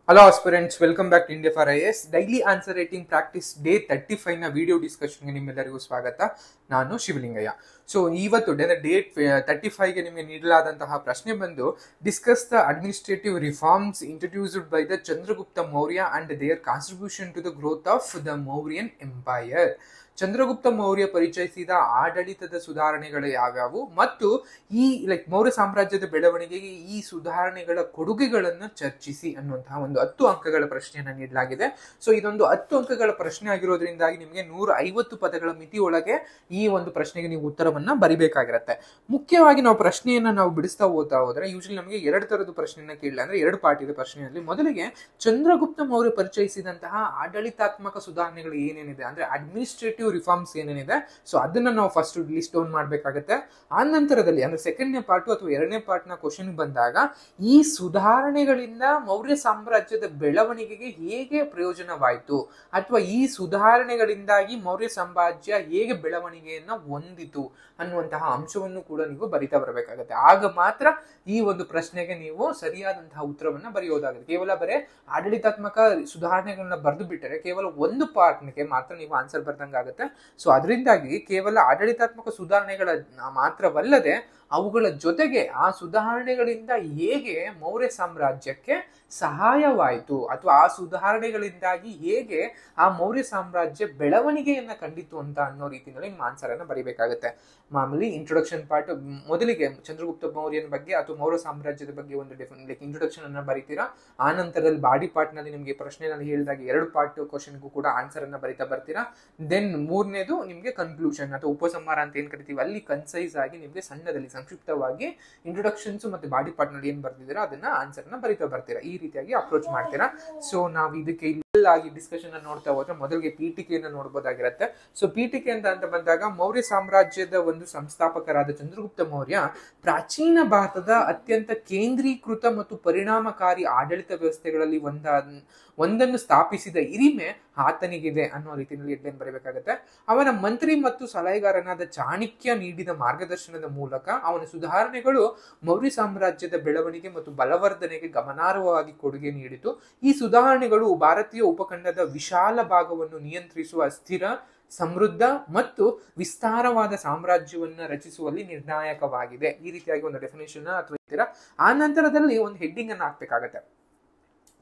Hello aspirants, welcome back to India for IAS. Daily answer writing practice day 35 ನ video ಡಿಸ್ಕಷನ್ಗೆ ನಿಮ್ಮೆಲ್ಲರಿಗೂ ಸ್ವಾಗತ. ನಾನು ಶಿವಲಿಂಗಯ್ಯ. ಸೊ ಇವತ್ತು ಡೇಟ್ 35ಗೆ ನಿಮಗೆ ನೀಡಲಾದಂತಹ ಪ್ರಶ್ನೆ ಬಂದು discuss the administrative reforms introduced by the Chandragupta Maurya and their contribution to the growth of the Mauryan empire. Chandragupta Maurya ಪರಿಚಯಿಸಿದ ಆಡಳಿತದ ಸುಧಾರಣೆಗಳು ಯಾವ್ಯಾವು ಮತ್ತು ಈ ಮೌರ್ಯ ಸಾಮ್ರಾಜ್ಯದ ಬೆಳವಣಿಗೆಗೆ ಈ ಸುಧಾರಣೆಗಳ ಕೊಡುಗೆಗಳನ್ನು ಚರ್ಚಿಸಿ ಅನ್ನುವಂತಹ ಒಂದು 10 ಅಂಕಗಳ ಪ್ರಶ್ನೆಯನ್ನು ನೀಡಲಾಗಿದೆ. ಸೊ ಇದೊಂದು 10 ಅಂಕಗಳ ಪ್ರಶ್ನೆ ಆಗಿರೋದ್ರಿಂದಾಗಿ ನಿಮಗೆ 150 ಪದಗಳ ಮಿತಿಯೊಳಗೆ ಈ ಒಂದು ಪ್ರಶ್ನೆಗೆ ನೀವು ಉತ್ತರವನ್ನ ಬರಿಬೇಕಾಗಿರುತ್ತೆ. ಮುಖ್ಯವಾಗಿ ನಾವು ಪ್ರಶ್ನೆಯನ್ನ ನಾವು ಬಿಡಿಸ್ತಾ ಹೋದ್ರೆ ಯೂಶಲಿ ನಮಗೆ 2 ತರದ ಪ್ರಶ್ನೆಯನ್ನ ಕೇಳಲಿ, ಅಂದ್ರೆ 2 ಪಾರ್ಟ್ ಇದೆ ಪ್ರಶ್ನೆಯಲ್ಲಿ. ಮೊದಲಿಗೆ ಚಂದ್ರಗುಪ್ತ ಮೌರ್ಯ ಪರಿಚಯಿಸಿದಂತಹ ಆಡಳಿತಾತ್ಮಕ ಸುಧಾರಣೆಗಳು ಏನೇನಿದೆ, ಅಂದ್ರೆ ಅಡ್ಮಿನಿಸ್ಟ್ರೇಟಿವ್ ರಿಫಾರ್ಮ್ಸ್ ಏನೇನಿದೆ, ಸೊ ಅದನ್ನ ನಾವು ಫಸ್ಟ್ ಲಿಸ್ಟ್ ಡೌನ್ ಮಾಡ್ಬೇಕಾಗತ್ತೆ. ಆ ನಂತರದಲ್ಲಿ ಅಂದ್ರೆ ಸೆಕೆಂಡ್ನೇ ಪಾರ್ಟ್ ಅಥವಾ 2ನೇ ಪಾರ್ಟ್ ನ ಕ್ವಶನ್ ಬಂದಾಗ ಈ ಸುಧಾರಣೆಗಳಿಂದ ಮೌರ್ಯ ಸಾಮ್ರಾಜ್ಯದ ಬೆಳವಣಿಗೆಗೆ ಹೇಗೆ ಪ್ರಯೋಜನವಾಯಿತು ಅಥವಾ ಈ ಸುಧಾರಣೆಗಳಿಂದಾಗಿ ಮೌರ್ಯ ಸಾಮ್ರಾಜ್ಯ ಹೇಗೆ ಬೆಳವಣಿಗೆಯನ್ನ ಹೊಂದಿತು ಅನ್ನುವಂತಹ ಅಂಶವನ್ನು ಕೂಡ ನೀವು ಬರಿತಾ ಬರಬೇಕಾಗತ್ತೆ. ಆಗ ಮಾತ್ರ ಈ ಒಂದು ಪ್ರಶ್ನೆಗೆ ನೀವು ಸರಿಯಾದಂತಹ ಉತ್ತರವನ್ನ ಬರೆಯೋದಾಗುತ್ತೆ. ಕೇವಲ ಬರೇ ಆಡಳಿತಾತ್ಮಕ ಸುಧಾರಣೆಗಳನ್ನ ಬರೆದು ಬಿಟ್ಟರೆ ಕೇವಲ ಒಂದು ಪಾರ್ಟ್ಗೆ ಮಾತ್ರ ನೀವು ಆನ್ಸರ್ ಬರ್ದಂಗಾಗುತ್ತೆ. ಸೊ ಅದರಿಂದಾಗಿ ಕೇವಲ ಆಡಳಿತಾತ್ಮಕ ಸುಧಾರಣೆಗಳ ಮಾತ್ರವಲ್ಲದೆ ಅವುಗಳ ಜೊತೆಗೆ ಆ ಸುಧಾರಣೆಗಳಿಂದ ಹೇಗೆ ಮೌರ್ಯ ಸಾಮ್ರಾಜ್ಯಕ್ಕೆ ಸಹಾಯವಾಯಿತು ಅಥವಾ ಆ ಸುಧಾರಣೆಗಳಿಂದಾಗಿ ಹೇಗೆ ಆ ಮೌರ್ಯ ಸಾಮ್ರಾಜ್ಯ ಬೆಳವಣಿಗೆಯನ್ನ ಕಂಡಿತು ಅಂತ ಅನ್ನೋ ರೀತಿಯಲ್ಲಿ ನಿಮ್ಮ ಆನ್ಸರ್ ಅನ್ನ ಬರಿಬೇಕಾಗುತ್ತೆ. ಮಾಮೂಲಿ ಇಂಟ್ರೊಡಕ್ಷನ್ ಪಾರ್ಟ್ ಮೊದಲಿಗೆ ಚಂದ್ರಗುಪ್ತ ಮೌರ್ಯನ ಬಗ್ಗೆ ಅಥವಾ ಮೌರ್ಯ ಸಾಮ್ರಾಜ್ಯದ ಬಗ್ಗೆ ಒಂದು ಇಂಟ್ರೊಡಕ್ಷನ್ ಅನ್ನ ಬರೀತೀರಾ. ಆ ನಂತರದಲ್ಲಿ ಬಾಡಿ ಪಾರ್ಟ್ ನಲ್ಲಿ ನಿಮಗೆ ಪ್ರಶ್ನೆನಲ್ಲಿ ಹೇಳಿದಾಗ 2 ಪಾರ್ಟ್ ಕ್ವಶನ್ಗೂ ಕೂಡ ಆನ್ಸರ್ ಅನ್ನ ಬರಿತಾ ಬರ್ತೀರಾ. ದೆನ್ 3ನೇದು ನಿಮ್ಗೆ ಕನ್ಕ್ಲೂಷನ್ ಅಥವಾ ಉಪಸಂಹಾರ ಅಂತ ಏನ್ ಕರಿತೀವಿ, ಅಲ್ಲಿ ಕನ್ಸೈಸ್ ಆಗಿ ನಿಮ್ಗೆ ಸಣ್ಣದಲ್ಲಿ ಸಂಕ್ಷಿಪ್ತವಾಗಿ ಇಂಟ್ರೊಡಕ್ಷನ್ಸ್ ಮತ್ತೆ ಬಾಡಿ ಪಾರ್ಟ್ ನಲ್ಲಿ ಏನ್ ಬರ್ತಿದ್ದೀರಾ ಅದನ್ನ ಆನ್ಸರ್ ನ ಬರಿತಾ ಬರ್ತೀರಾ. ಈ ರೀತಿಯಾಗಿ ಅಪ್ರೋಚ್ ಮಾಡ್ತೀರಾ. ಸೊ ನಾವು ಇದಕ್ಕೆ ಆಗಿ ಡಿಸ್ಕಷನ್ ನೋಡ್ತಾ ಹೋದ್ರೆ ಮೊದಲಿಗೆ ಪೀಠಿಕೆಯನ್ನು ನೋಡಬಹುದಾಗಿರುತ್ತೆ. ಸೊ ಪೀಠಿಕೆ ಅಂತ ಬಂದಾಗ ಮೌರ್ಯ ಸಾಮ್ರಾಜ್ಯದ ಒಂದು ಸಂಸ್ಥಾಪಕರಾದ ಚಂದ್ರಗುಪ್ತ ಮೌರ್ಯ ಪ್ರಾಚೀನ ಭಾರತದ ಅತ್ಯಂತ ಕೇಂದ್ರೀಕೃತ ಮತ್ತು ಪರಿಣಾಮಕಾರಿ ಆಡಳಿತ ವ್ಯವಸ್ಥೆಗಳಲ್ಲಿ ಒಂದನ್ನು ಸ್ಥಾಪಿಸಿದ ಹಿರಿಮೆ ಆತನಿಗಿದೆ ಅನ್ನೋ ರೀತಿಯಲ್ಲಿ ಹೆಡ್ಲೈನ್ ಬರೀಬೇಕಾಗುತ್ತೆ. ಅವನ ಮಂತ್ರಿ ಮತ್ತು ಸಲಹೆಗಾರನಾದ ಚಾಣಕ್ಯ ನೀಡಿದ ಮಾರ್ಗದರ್ಶನದ ಮೂಲಕ ಅವನ ಸುಧಾರಣೆಗಳು ಮೌರ್ಯ ಸಾಮ್ರಾಜ್ಯದ ಬೆಳವಣಿಗೆ ಮತ್ತು ಬಲವರ್ಧನೆಗೆ ಗಮನಾರ್ಹವಾಗಿ ಕೊಡುಗೆ ನೀಡಿತು. ಈ ಸುಧಾರಣೆಗಳು ಭಾರತೀಯ ಉಪಖಂಡದ ವಿಶಾಲ ಭಾಗವನ್ನು ನಿಯಂತ್ರಿಸುವ ಸ್ಥಿರ, ಸಮೃದ್ಧ ಮತ್ತು ವಿಸ್ತಾರವಾದ ಸಾಮ್ರಾಜ್ಯವನ್ನ ರಚಿಸುವಲ್ಲಿ ನಿರ್ಣಾಯಕವಾಗಿದೆ. ಈ ರೀತಿಯಾಗಿ ಒಂದು ಡೆಫಿನೇಷನ್ ಅಥವಾ ಆ ನಂತರದಲ್ಲಿ ಒಂದು ಹೆಡ್ಡಿಂಗ್ ಅನ್ನು ಹಾಕ್ಬೇಕಾಗತ್ತೆ.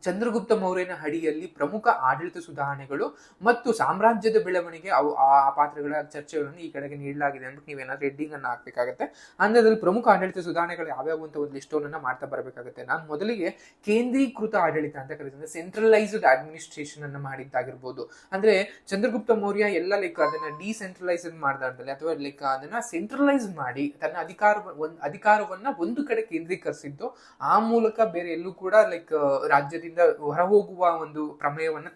ಚಂದ್ರಗುಪ್ತ ಮೌರ್ಯನ ಅಡಿಯಲ್ಲಿ ಪ್ರಮುಖ ಆಡಳಿತ ಸುಧಾರಣೆಗಳು ಮತ್ತು ಸಾಮ್ರಾಜ್ಯದ ಬೆಳವಣಿಗೆ ಆ ಪಾತ್ರಗಳ ಚರ್ಚೆಗಳನ್ನು ಈ ಕಡೆಗೆ ನೀಡಲಾಗಿದೆ ಅಂತ ನೀವೇನಾದ್ರೂ ಹೆಡ್ಡಿಂಗ್ ಅನ್ನ ಹಾಕ್ಬೇಕಾಗತ್ತೆ. ಅಂದರಲ್ಲಿ ಪ್ರಮುಖ ಆಡಳಿತ ಸುಧಾರಣೆಗಳು ಯಾವ್ಯಾವ ಅಂತ ಒಂದು ಲಿಸ್ಟ್ ಅನ್ನ ಮಾಡ್ತಾ ಬರಬೇಕಾಗುತ್ತೆ. ನಾನು ಮೊದಲಿಗೆ ಕೇಂದ್ರೀಕೃತ ಆಡಳಿತ ಅಂತ ಕರೀತೀನಿ, ಸೆಂಟ್ರಲೈಸ್ಡ್ ಅಡ್ಮಿನಿಸ್ಟ್ರೇಷನ್ ಅನ್ನ ಮಾಡಿದ್ದಾಗಿರ್ಬೋದು. ಅಂದ್ರೆ ಚಂದ್ರಗುಪ್ತ ಮೌರ್ಯ ಎಲ್ಲ ಅದನ್ನ ಡಿಸೆಂಟ್ರಲೈಸ್ ಮಾಡ್ದಾಡ್ದಲ್ಲಿ ಅಥವಾ ಅದನ್ನ ಸೆಂಟ್ರಲೈಸ್ ಮಾಡಿ ತನ್ನ ಅಧಿಕಾರವನ್ನ ಒಂದು ಕಡೆ ಕೇಂದ್ರೀಕರಿಸಿದ್ದು, ಆ ಮೂಲಕ ಬೇರೆ ಎಲ್ಲೂ ಕೂಡ ರಾಜ್ಯದಿಂದ ಹೊರಹೋಗುವ ಒಂದು ಪ್ರಮೇಯವನ್ನ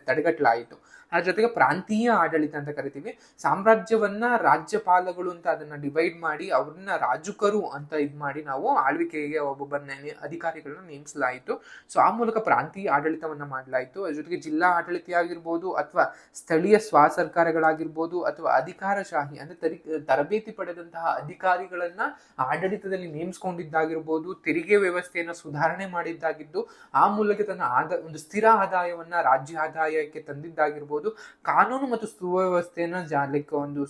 ತಡೆಗಟ್ಟಲಾಯಿತು. ಅದ್ರ ಜೊತೆಗೆ ಪ್ರಾಂತೀಯ ಆಡಳಿತ ಅಂತ ಕರಿತೀವಿ. ಸಾಮ್ರಾಜ್ಯವನ್ನ ರಾಜ್ಯಪಾಲಗಳು ಅಂತ ಅದನ್ನ ಡಿವೈಡ್ ಮಾಡಿ ಅವ್ರನ್ನ ರಾಜುಕರು ಅಂತ ಮಾಡಿ ನಾವು ಆಳ್ವಿಕೆಗೆ ಒಬ್ಬೊಬ್ಬರನ್ನ ಅಧಿಕಾರಿಗಳನ್ನ ನೇಮಿಸಲಾಯಿತು. ಸೊ ಆ ಮೂಲಕ ಪ್ರಾಂತೀಯ ಆಡಳಿತವನ್ನ ಮಾಡಲಾಯಿತು. ಅದ್ರ ಜೊತೆಗೆ ಜಿಲ್ಲಾ ಆಡಳಿತ ಆಗಿರ್ಬೋದು ಅಥವಾ ಸ್ಥಳೀಯ ಸ್ವಸರ್ಕಾರಗಳಾಗಿರ್ಬೋದು ಅಥವಾ ಅಧಿಕಾರಶಾಹಿ ಅಂದ್ರೆ ತರಬೇತಿ ಪಡೆದಂತಹ ಅಧಿಕಾರಿಗಳನ್ನ ಆಡಳಿತದಲ್ಲಿ ನೇಮಿಸ್ಕೊಂಡಿದ್ದಾಗಿರ್ಬೋದು, ತೆರಿಗೆ ವ್ಯವಸ್ಥೆಯನ್ನ ಸುಧಾರಣೆ ಮಾಡಿದ್ದಾಗಿದ್ದು, ಆ ಮೂಲಕ ತನ್ನ ಒಂದು ಸ್ಥಿರ ಆದಾಯವನ್ನ ರಾಜ್ಯ ಆದಾಯಕ್ಕೆ ತಂದಿದ್ದಾಗಿರ್ಬೋದು, ಕಾನೂನು ಮತ್ತು ಸುವ್ಯವಸ್ಥೆಯನ್ನ ಒಂದು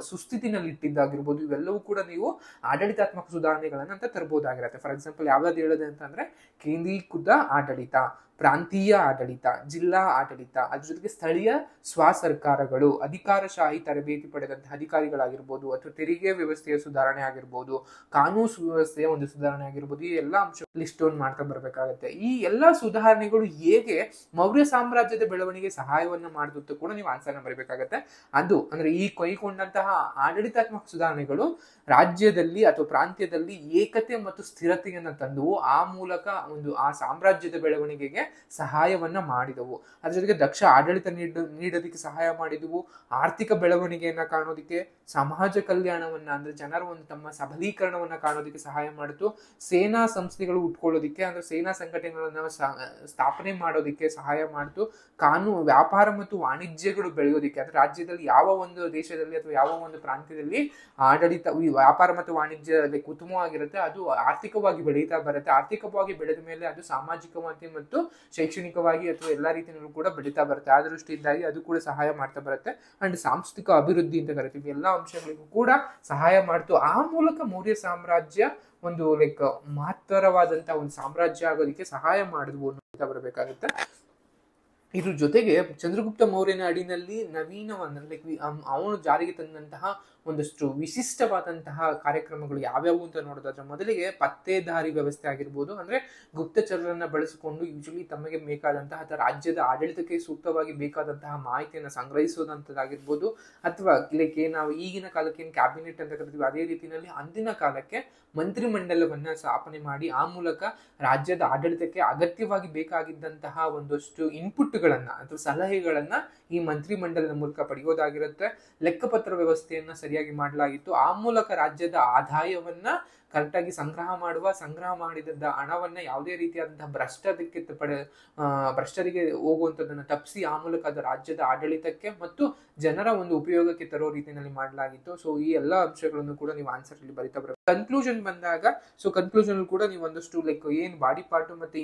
ಸುಸ್ಥಿತಿನಲ್ಲಿ ಇಟ್ಟಿದ್ದಾಗಿರ್ಬೋದು. ಇವೆಲ್ಲವೂ ಕೂಡ ನೀವು ಆಡಳಿತಾತ್ಮಕ ಸುಧಾರಣೆಗಳನ್ನ ಅಂತ ತರಬಹುದಾಗಿರುತ್ತೆ. ಫಾರ್ ಎಕ್ಸಾಂಪಲ್ ಯಾವ್ದು ಹೇಳೋದು ಅಂತಂದ್ರೆ ಕೇಂದ್ರೀಕೃತ ಆಡಳಿತ, ಪ್ರಾಂತೀಯ ಆಡಳಿತ, ಜಿಲ್ಲಾ ಆಡಳಿತ, ಅದ್ರ ಜೊತೆಗೆ ಸ್ಥಳೀಯ ಸ್ವಸರ್ಕಾರಗಳು, ಅಧಿಕಾರಶಾಹಿ ತರಬೇತಿ ಪಡೆದಂತಹ ಅಧಿಕಾರಿಗಳಾಗಿರ್ಬೋದು ಅಥವಾ ತೆರಿಗೆ ವ್ಯವಸ್ಥೆಯ ಸುಧಾರಣೆ ಆಗಿರ್ಬೋದು, ಕಾನೂನು ಸುವ್ಯವಸ್ಥೆಯ ಒಂದು ಸುಧಾರಣೆ ಆಗಿರ್ಬೋದು. ಈ ಎಲ್ಲಾ ಅಂಶ ಲಿಸ್ಟ್ ಡೌನ್ ಮಾಡ್ತಾ ಬರ್ಬೇಕಾಗತ್ತೆ. ಈ ಎಲ್ಲಾ ಸುಧಾರಣೆಗಳು ಹೇಗೆ ಮೌರ್ಯ ಸಾಮ್ರಾಜ್ಯದ ಬೆಳವಣಿಗೆ ಸಹಾಯವನ್ನ ಮಾಡಿದ್ದು ಕೂಡ ನೀವು ಆನ್ಸರ್ನ ಬರೀಬೇಕಾಗತ್ತೆ. ಅದು ಅಂದ್ರೆ ಈ ಕೈಗೊಂಡಂತಹ ಆಡಳಿತಾತ್ಮಕ ಸುಧಾರಣೆಗಳು ರಾಜ್ಯದಲ್ಲಿ ಅಥವಾ ಪ್ರಾಂತ್ಯದಲ್ಲಿ ಏಕತೆ ಮತ್ತು ಸ್ಥಿರತೆಯನ್ನ ತಂದು ಆ ಮೂಲಕ ಆ ಸಾಮ್ರಾಜ್ಯದ ಬೆಳವಣಿಗೆಗೆ ಸಹಾಯವನ್ನ ಮಾಡಿದವು. ಅದ್ರ ಜೊತೆಗೆ ದಕ್ಷ ಆಡಳಿತ ನೀಡೋದಕ್ಕೆ ಸಹಾಯ ಮಾಡಿದವು, ಆರ್ಥಿಕ ಬೆಳವಣಿಗೆಯನ್ನ ಕಾಣೋದಿಕ್ಕೆ, ಸಮಾಜ ಕಲ್ಯಾಣವನ್ನ ಅಂದ್ರೆ ಜನರ ಒಂದು ತಮ್ಮ ಸಬಲೀಕರಣವನ್ನ ಕಾಣೋದಕ್ಕೆ ಸಹಾಯ ಮಾಡಿತು, ಸೇನಾ ಸಂಸ್ಥೆಗಳು ಉಟ್ಕೊಳ್ಳೋದಿಕ್ಕೆ ಅಂದ್ರೆ ಸೇನಾ ಸಂಘಟನೆಗಳನ್ನ ಸ್ಥಾಪನೆ ಮಾಡೋದಿಕ್ಕೆ ಸಹಾಯ ಮಾಡಿತು, ಕಾನೂನು, ವ್ಯಾಪಾರ ಮತ್ತು ವಾಣಿಜ್ಯಗಳು ಬೆಳೆಯೋದಿಕ್ಕೆ ಅಂದ್ರೆ ರಾಜ್ಯದಲ್ಲಿ ಯಾವ ಒಂದು ದೇಶದಲ್ಲಿ ಅಥವಾ ಯಾವ ಒಂದು ಪ್ರಾಂತ್ಯದಲ್ಲಿ ಆಡಳಿತ ವ್ಯಾಪಾರ ಮತ್ತು ವಾಣಿಜ್ಯ ಉತ್ತಮವಾಗಿರುತ್ತೆ, ಅದು ಆರ್ಥಿಕವಾಗಿ ಬೆಳೀತಾ ಬರುತ್ತೆ. ಆರ್ಥಿಕವಾಗಿ ಬೆಳೆದ ಮೇಲೆ ಅದು ಸಾಮಾಜಿಕವಾಗಿ ಮತ್ತು ಶೈಕ್ಷಣಿಕವಾಗಿ ಅಥವಾ ಎಲ್ಲಾ ರೀತಿಯಲ್ಲೂ ಕೂಡ ಬೆಳೀತಾ ಬರುತ್ತೆ. ಆ ದೃಷ್ಟಿಯಿಂದಾಗಿ ಅದು ಕೂಡ ಸಹಾಯ ಮಾಡ್ತಾ ಬರುತ್ತೆ. ಅಂಡ್ ಸಾಂಸ್ಕೃತಿಕ ಅಭಿವೃದ್ಧಿ ಅಂತ ಕರಿತೀವಿ, ಎಲ್ಲಾ ಅಂಶಗಳಿಗೂ ಕೂಡ ಸಹಾಯ ಮಾಡ್ತು. ಆ ಮೂಲಕ ಮೌರ್ಯ ಸಾಮ್ರಾಜ್ಯ ಒಂದು ಮಹತ್ತರವಾದಂತಹ ಒಂದು ಸಾಮ್ರಾಜ್ಯ ಆಗೋದಕ್ಕೆ ಸಹಾಯ ಮಾಡಿದ್ವು ಅಂತ ಬರಬೇಕಾಗುತ್ತೆ. ಇದ್ರ ಜೊತೆಗೆ ಚಂದ್ರಗುಪ್ತ ಮೌರ್ಯನ ಅಡಿನಲ್ಲಿ ನವೀನವನ್ನ ಅವನು ಜಾರಿಗೆ ತಂದಂತಹ ಒಂದಷ್ಟು ವಿಶಿಷ್ಟವಾದಂತಹ ಕಾರ್ಯಕ್ರಮಗಳು ಯಾವ್ಯಾವು ಅಂತ ನೋಡೋದಾದ್ರೆ, ಮೊದಲಿಗೆ ಪತ್ತೇದಾರಿ ವ್ಯವಸ್ಥೆ ಆಗಿರ್ಬೋದು, ಅಂದ್ರೆ ಗುಪ್ತಚರರನ್ನ ಬಳಸಿಕೊಂಡು ಯೂಶಲಿ ತಮಗೆ ಬೇಕಾದಂತಹ ಅಥವಾ ರಾಜ್ಯದ ಆಡಳಿತಕ್ಕೆ ಸೂಕ್ತವಾಗಿ ಬೇಕಾದಂತಹ ಮಾಹಿತಿಯನ್ನು ಸಂಗ್ರಹಿಸೋದಂತದ್ದಾಗಿರ್ಬೋದು, ಅಥವಾ ನಾವು ಈಗಿನ ಕಾಲಕ್ಕೆ ಏನ್ ಕ್ಯಾಬಿನೆಟ್ ಅಂತ ಕರಿತೀವಿ ಅದೇ ರೀತಿಯಲ್ಲಿ ಅಂದಿನ ಕಾಲಕ್ಕೆ ಮಂತ್ರಿಮಂಡಲವನ್ನ ಸ್ಥಾಪನೆ ಮಾಡಿ ಆ ಮೂಲಕ ರಾಜ್ಯದ ಆಡಳಿತಕ್ಕೆ ಅಗತ್ಯವಾಗಿ ಬೇಕಾಗಿದ್ದಂತಹ ಒಂದಷ್ಟು ಇನ್ಪುಟ್ಗಳನ್ನ ಅಥವಾ ಸಲಹೆಗಳನ್ನ ಈ ಮಂತ್ರಿಮಂಡಲದ ಮೂಲಕ ಪಡೆಯೋದಾಗಿರುತ್ತೆ. ಲೆಕ್ಕಪತ್ರ ವ್ಯವಸ್ಥೆಯನ್ನ ಸರಿಯಾಗಿ ಮಾಡಲಾಗಿತ್ತು. ಆ ಮೂಲಕ ರಾಜ್ಯದ ಆದಾಯವನ್ನ ಕರೆಕ್ಟಾಗಿ ಸಂಗ್ರಹ ಮಾಡಿದ ಹಣವನ್ನ ಯಾವುದೇ ರೀತಿಯಾದಂತಹ ಭ್ರಷ್ಟರಿಗೆ ಹೋಗುವಂತದನ್ನ ತಪ್ಪಿಸಿ ಆ ಮೂಲಕ ಅದು ರಾಜ್ಯದ ಆಡಳಿತಕ್ಕೆ ಮತ್ತು ಜನರ ಒಂದು ಉಪಯೋಗಕ್ಕೆ ತರೋ ರೀತಿಯಲ್ಲಿ ಮಾಡಲಾಗಿತ್ತು. ಸೊ ಈ ಎಲ್ಲಾ ಅಂಶಗಳನ್ನು ಕೂಡ ನೀವು ಆನ್ಸರ್ ಅಲ್ಲಿ ಬರಿತಾ ಬರಬೇಕು. ಕನ್ಕ್ಲೂಷನ್ ಬಂದಾಗ, ಸೊ ಕನ್ಕ್ಲೂಷನ್ ಕೂಡ ನೀವು ಒಂದಷ್ಟು ಏನ್ ಬಾಡಿ ಪಾರ್ಟ್ ಮತ್ತೆ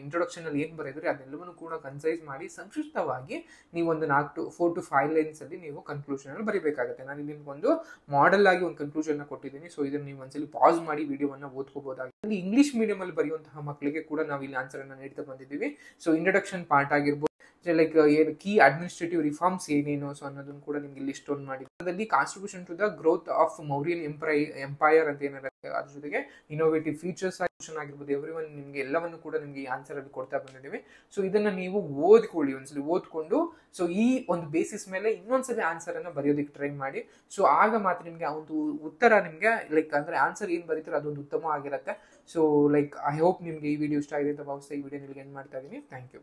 ಇಂಟ್ರೊಡಕ್ಷನ್ ಅಲ್ಲಿ ಏನ್ ಬರೆದ್ರೆ ಅದೆಲ್ಲವನ್ನು ಕೂಡ ಕನ್ಸೈಸ್ ಮಾಡಿ ಸಂಕ್ಷಿಪ್ತವಾಗಿ ನೀವು ಒಂದು 4 to 5 ಲೈನ್ಸ್ ಅಲ್ಲಿ ನೀವು ಕನ್ಕ್ಲೂಷನ್ ಅಲ್ಲಿ ಬರಿಬೇಕಾಗುತ್ತೆ. ನಾನು ಇಲ್ಲಿ ಒಂದು ಮಾಡೆಲ್ ಆಗಿ ಒಂದು ಕನ್ಕ್ಲೂಷನ್ ಕೊಟ್ಟಿದ್ದೀನಿ. ಸೊ ಇದನ್ನ ನೀವು ಒಂದ್ಸಲಿ ಪಾಸ್ ಮಾಡಿ ವಿಡಿಯೋವನ್ನ ಓದ್ಕೋಬಹುದಾಗಿದೆ. ಇಂಗ್ಲಿಷ್ ಮೀಡಿಯಂ ಅಲ್ಲಿ ಬರೆಯುವಂತಹ ಮಕ್ಕಳಿಗೆ ಕೂಡ ನಾವು ಇಲ್ಲಿ ಆನ್ಸರ್ ಅನ್ನ ನೀಡ್ತಾ ಬಂದಿದ್ದೀವಿ. ಸೊ ಇಂಟ್ರೊಡಕ್ಷನ್ ಪಾರ್ಟ್ ಆಗಿರ್ಬೋದು, ಕೀ ಅಡ್ಮಿನಿಸ್ಟ್ರೇಟಿವ್ ರಿಫಾರ್ಮ್ಸ್ ಏನೇನು ಸೊ ಅನ್ನೋದನ್ನು ಕೂಡ ನಿಮ್ಗೆ ಇಲ್ಲಿ ಸ್ಟೋನ್ ಮಾಡಿ, ಅದರಲ್ಲಿ contribution to the growth of Mauryan empire ಅಂತ ಏನಿರುತ್ತೆ, ಅದ್ರ ಜೊತೆಗೆ ಇನೋವೇಟಿವ್ ಫೀಚರ್ಸ್ ಆಗಿರ್ಬೋದು, ಎವ್ರಿವನ್ ನಿಮ್ಗೆ ಎಲ್ಲವನ್ನು ಕೂಡ ನಿಮ್ಗೆ ಆನ್ಸರ್ ಅಲ್ಲಿ ಕೊಡ್ತಾ ಬಂದಿದ್ದೀವಿ. ಸೊ ಇದನ್ನ ನೀವು ಓದ್ಕೊಳ್ಳಿ, ಒಂದ್ಸಲಿ ಓದ್ಕೊಂಡು ಸೊ ಈ ಒಂದು ಬೇಸಿಸ್ ಮೇಲೆ ಇನ್ನೊಂದ್ಸಲಿ ಆನ್ಸರ್ ಅನ್ನ ಬರೆಯೋದಕ್ಕೆ ಟ್ರೈ ಮಾಡಿ. ಸೊ ಆಗ ಮಾತ್ರ ನಿಮ್ಗೆ ಆ ಒಂದು ಉತ್ತರ ನಿಮ್ಗೆ ಅಂದ್ರೆ ಆನ್ಸರ್ ಏನ್ ಬರೀತಾರೆ ಅದೊಂದು ಉತ್ತಮ ಆಗಿರುತ್ತೆ. ಸೊ ಐ ಹೋಪ್ ನಿಮ್ಗೆ ಈ ವಿಡಿಯೋ ಇಷ್ಟ ಆಗಿದೆ ಅಂತ ಭಾವಿಸ್ತಾ ಈ ವಿಡಿಯೋ ನಿಮ್ಗೆ ಎಂಡ್ ಮಾಡ್ತಾ ಇದೀನಿ. Thank you.